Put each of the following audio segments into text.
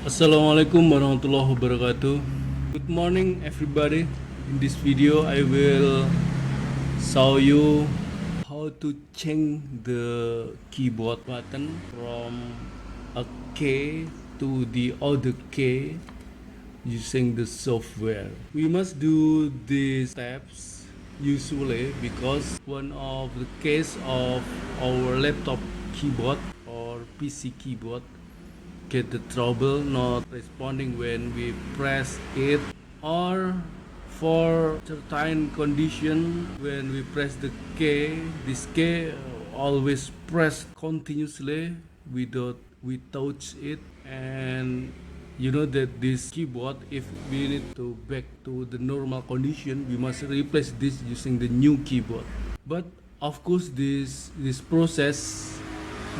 Assalamualaikum warahmatullahi wabarakatuh. Good morning everybody. In this video I will show you how to change the keyboard button from a key to the other key using the software. We must do these steps usually because one of the case of our laptop keyboard or PC keyboard get the trouble not responding when we press it, or for certain condition when we press the key, this key always press continuously without we touch it. And you know that this keyboard, if we need to back to the normal condition, we must replace this using the new keyboard. But of course this process,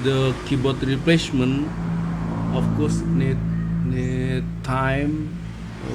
the keyboard replacement, of course need time.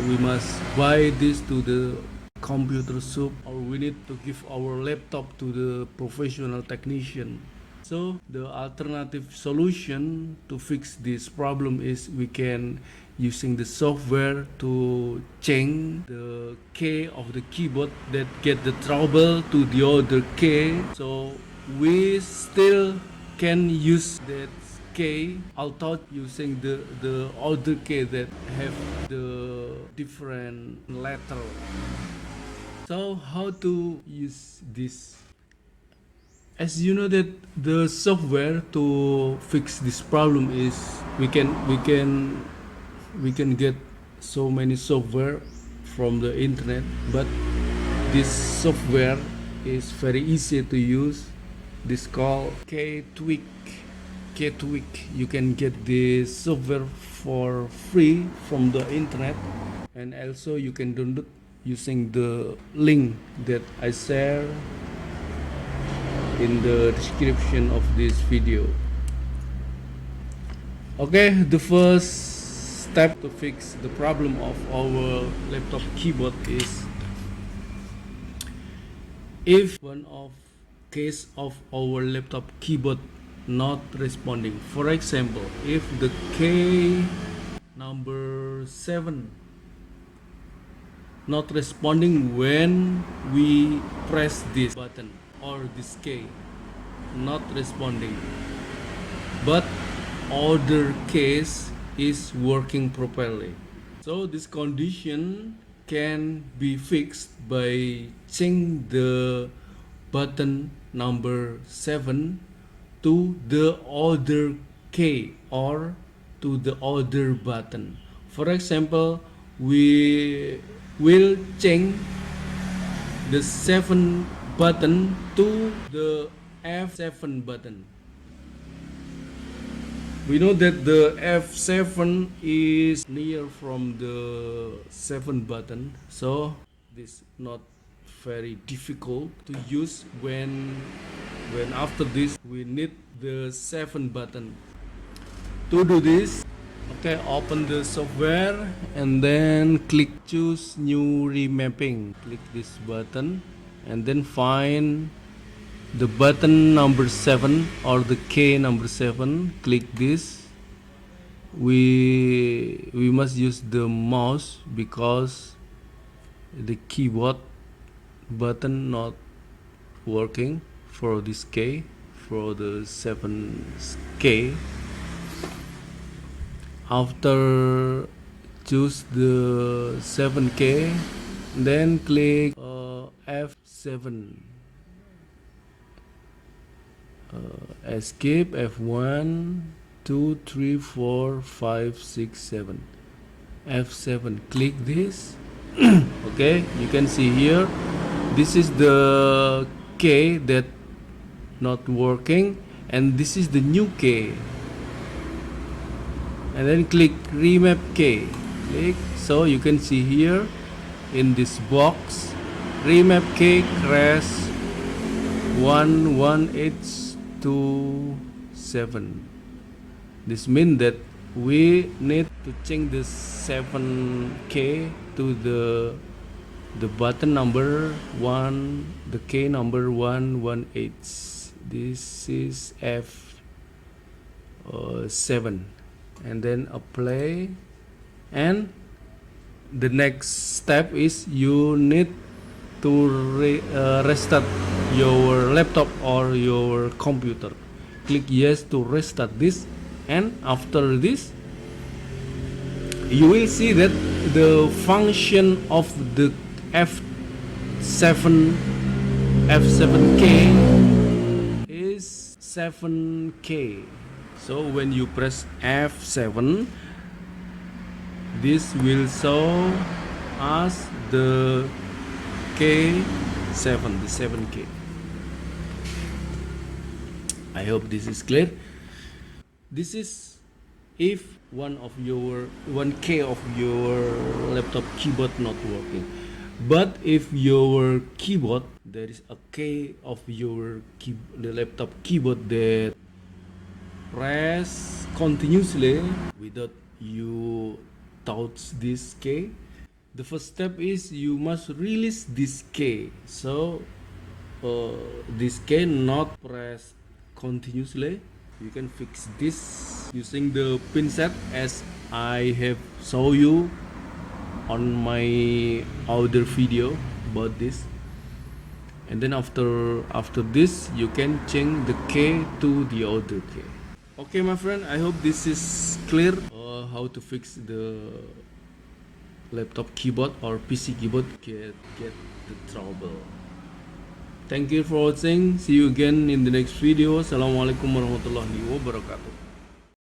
We must buy this to the computer shop, or we need to give our laptop to the professional technician. So the alternative solution to fix this problem is we can using the software to change the key of the keyboard that get the trouble to the other key, so we still can use that key although using the other key that have the different letter. So how to use this? As you know that the software to fix this problem is we can get so many software from the internet, but this software is very easy to use. This called K-Tweak. You can get this software for free from the internet, and also you can download using the link that I share in the description of this video. Okay, the first step to fix the problem of our laptop keyboard is if one of case of our laptop keyboard not responding. For example, if the key number 7 not responding when we press this button, or this key not responding, but other case is working properly. So this condition can be fixed by changing the button number 7 to the other key or to the other button. For example, we will change the 7 button to the F7 button. We know that the F7 is near from the 7 button, so this not very difficult to use when after this we need the 7 button. To do this, okay, open the software and then click choose new remapping. Click this button and then find the button number 7 or the key number 7. Click this. We must use the mouse because the keyboard button not working for this key, for the 7K. After choose the 7K, then click F7, escape F1 2 3 4 5 6 7, F7. Click this. Okay, you can see here this is the key that not working, and this is the new key. And then click remap key. Click. So you can see here in this box, remap key crash 11827. This means that we need to change this 7K to the button number 1, the key number 118. This is F7, and then apply And the next step is you need to restart your laptop or your computer. Click yes to restart this, and after this you will see that the function of the F7 F7K is 7K. So when you press F7, this will show us the K7, the 7K. I hope this is clear. This is if one K of your laptop keyboard not working. But if your keyboard, there is a K of the laptop keyboard that press continuously without you touch this K, the first step is you must release this K. So this K not press continuously. You can fix this using the pin set as I have show you on my other video about this. And then after this you can change the K to the other K. Okay my friend, I hope this is clear how to fix the laptop keyboard or PC keyboard get the trouble. Thank you for watching. See you again in the next video. Assalamualaikum warahmatullahi wabarakatuh.